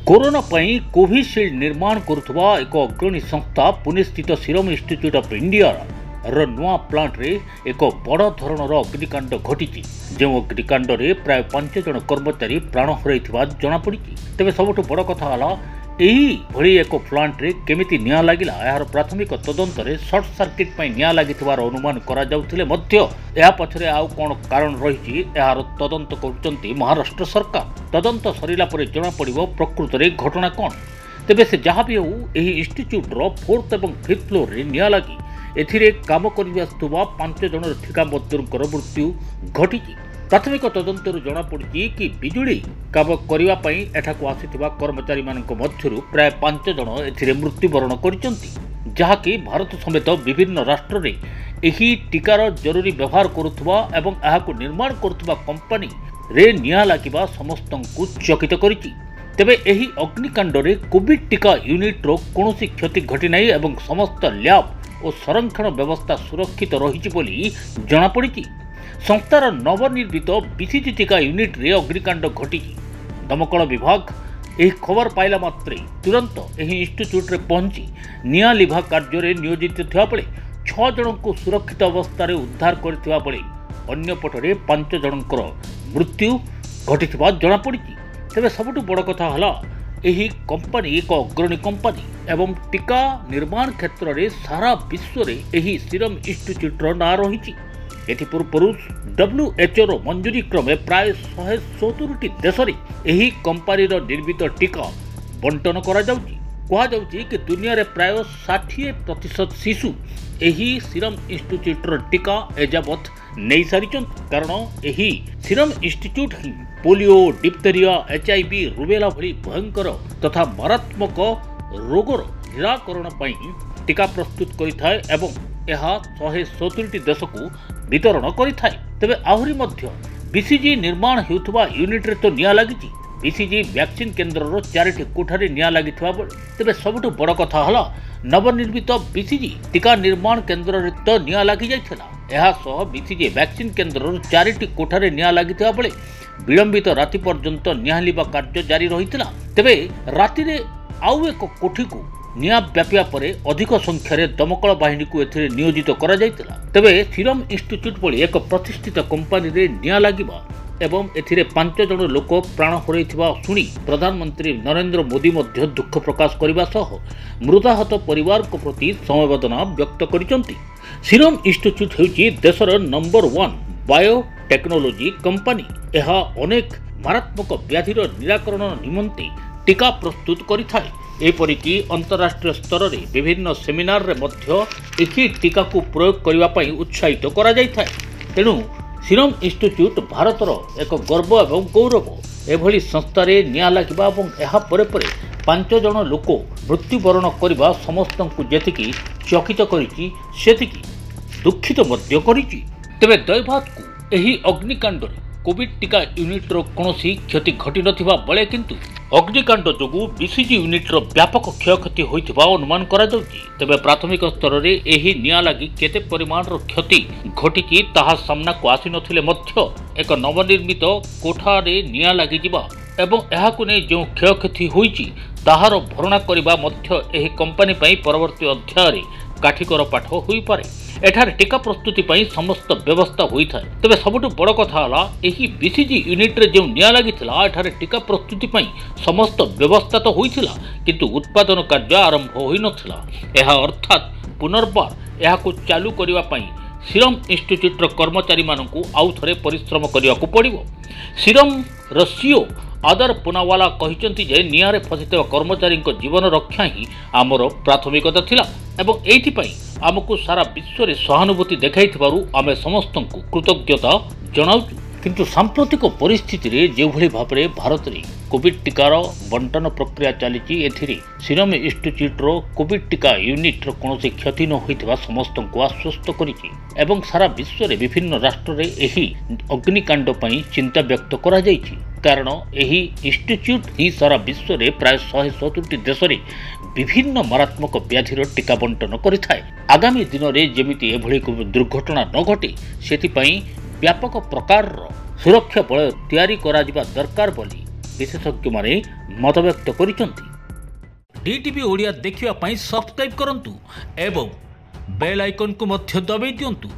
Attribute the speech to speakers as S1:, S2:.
S1: Corona पई Covishield निर्माण करुवा एक अग्रणी संस्था पुणे स्थित सीरम इंस्टीट्यूट ऑफ इंडिया नुआ प्लांट रे एक बड़ धरणर अग्निकांड घटी जो अग्निकांड रे प्राय 5 जन कर्मचारी प्राण हरई जनापड़ी। तेज सबुठ बड़ कथा भली एक प्लांट रे केमिति निया लागिला यार प्राथमिक तदंत रे सर्ट सर्किट पई निया लागिथिबार अनुमान करा जाउथिले मध्य या पछरे आउ कोन कारण रहिछि यार तदंत करूचंती महाराष्ट्र सरकार। तदंत सरिला परे जणा पड़िबो प्रकृत रे घटना कोन। तेबे से जहाँ भी हो एही इंस्टीट्यूट रो 4th एवं 5th फ्लोर रे निया लागी एथिरे काम करिबास्तुवा 5 जन ठिका मजदूरଙ୍କର मृत्यु घटी। प्राथमिक तदंतर जना पड़ी कि बिजुली काम करने एठाकू आसीथिबा कर्मचारी मानक मध्यरु प्राय 5 जन एथिरे मृत्युवरण करिसंती, जहाँकि भारत समेत विभिन्न राष्ट्र रे एही टीकार जरूरी व्यवहार करुथुबा एवं एहाकू निर्माण करुथुबा कंपनी रे निया लागिबा समस्तंकु चकित करिछि। तेबे एही अग्निकांड रे कोविड टीका यूनिट रो कोनोसी क्षति घटी नाही एवं समस्त लैब और संरक्षण व्यवस्था सुरक्षित रही बोली जना पड़ी। संस्थार नवनिर्मित बीसीजी टीका यूनिट रे अग्निकांड घटी। दमकल विभाग यह खबर पाइला मात्रे तुरंत यही इंस्टीट्यूट रे पहुंची निया लिभा कार्य रे नियोजित थिबा बेले 6 जन को सुरक्षित अवस्था रे उद्धार करथिबा बेले अन्य पटरे 5 जनकर मृत्यु घटिथिबा जना पड़ी। तेबे सबुठ बड़ कथा हला यही कंपनी एक अग्रणी कंपनी एवं टीका निर्माण क्षेत्र में सारा विश्व रे यही सीरम इंस्टीट्यूट रो ना रही। एथिपूर्व WHO मंजूरी क्रमे प्राय 170 देश में यही कंपनी निर्मित टीका बंटन करा जाउची। कहा जाउची कि दुनिया रे प्राय 60% शिशु यही सीरम इंस्टीट्यूट रो टीका एजावत नहीं सारी। कारण यही सीरम इंस्टीट्यूट ही पोलियो, डिप्थेरिया, HIV, रुबेला भली भयंकर तथा मारात्मक रोगर निराकरण पई टीका प्रस्तुत करिथाय एवं यह 170 देश को वितरण करिथाय। तेबे आहुरी मध्य बीसीजी निर्माण हेउथबा यूनिट रे तो निया लागिची। बीसीजी वैक्सीन केन्द्र रो 4टी कोठारी निया लागिथबा तेबे सबुठ बड़ कथा हला नवनिर्मित बीसीजी टीका निर्माण केन्द्र रे तो निया लागी जायथला। एहा सह बीसीजी वैक्सीन केन्द्र रो 4टी कोठारी निया लागिथबा बेले विलंबित राति पर्यंत नियालिबा कार्य जारी रहितला। तेबे राति रे आउ एक कोठी को निया व्यापिया परे अधिक संख्यार दमकल बाहिनी को एथिरे नियोजित करा जायतिला। तेबे सीरम इंस्टीट्यूट भली एक प्रतिष्ठित कंपनी रे निया लागिबा एवं एथिरे 5 जन लोक प्राण हरैथिबा सुनी प्रधानमंत्री नरेंद्र मोदी मध्य दुख प्रकाश करबा सह मृताहत परिवार को प्रति समवेदना व्यक्त करिसंती। सीरम इंस्टीट्यूट हेउची देशर नंबर 1 बायोटेक्नोलॉजी कंपनी। यह अनेक मारात्मक व्याधिर निराकरण निमंते टीका प्रस्तुत करिथाय। एपरिकी अंतरराष्ट्रीय स्तर रे विभिन्न सेमिनार रे मध्य एही टीका को प्रयोग करबा पई उत्साहित करा जायथाय। तेणु सीरम इंस्टीट्यूट भारतर एक गर्व एवं गौरव। एभली संस्था रे निया लागिबा एवं एहा परे परे 5 जन लोक मृत्युवरण करबा समस्तंकु जेतिकी चकित करिछि सेतिकी दुखित मध्य करिछि। तेबे दैवात को एही अग्निकांड रे कोविड टीका यूनिट रो कोनोसी क्षति घटी नथिबा बेले किंतु अग्निकांड जोगु बीसीजी यूनिट रो व्यापक क्षयक्षति होइथिबा अनुमान करा जाउची। तेबे प्राथमिक स्तर रे एही निया लागि केते परिमाण रो क्षति घटिची ताहा सामना को आसी नथिले मध्य एक नवनिर्मित कोठा रे निया लागि जिबा एवं एहाकु नै जो क्षयक्षति होइची ताहार भरणा करिबा मध्य एही कंपनी पई परवर्ती अध्याय रे काठिकर पाठ होई पारे। एठार टीका प्रस्तुति पई समस्त व्यवस्था होइथाय। तेबे सबुठ बड़ कथा हला एही बीसीजी यूनिट रे जो निया लागिथिला एठार टीका प्रस्तुति पई समस्त व्यवस्था तो होइथिला किंतु उत्पादन कार्य आरंभ होई नथिला। एहा अर्थात पुनर्बार एहाकु चालू करिवा पई सीरम इंस्टीट्यूट रो कर्मचारी मानकु आउ थरे परिश्रम करिवाकु पड़िबो। सीरम रसीओ आदर पुनावाला कहिचंती जे नियारे फसिଥିବା कर्मचारी जीवन रक्षा ही आमर प्राथमिकता थिला एवं एथि पई आमको सारा विश्व रे सहानुभूति देखाइथिबारु आमे समस्तंकु कृतज्ञता जणाउछु। किंतु सांप्रतिक परिस्थिति रे जे भली भाबरे भारत रे कोविड टीकार बंटन प्रक्रिया चलीची एथिरे सीरम इंस्टीट्यूट रो कोविड टीका यूनिट रो कोनोसी क्षति न होइथिबा समस्तंकु आश्वस्त करिछि एवं सारा विश्व रे विभिन्न राष्ट्र रे एही अग्निकांड पई चिंता व्यक्त करा जायछि। कारण एही इंस्टीट्यूट ही सारा विश्व रे प्राय 170 देश रे विभिन्न मारात्मक व्याधिर टीका बंटन करिथाय। आगामी दिन रे जेमिति एभली दुर्घटना न घटे सेति पई व्यापक प्रकार सुरक्षा बल तैयारी करा जिबा दरकार बोली विशेषज्ञ मतव्यक्त करिसेंति। डीटीवी ओडिया देखिवा पई सब्सक्राइब करंतु एवं बेल आइकन को मध्य दबाई दियंतु।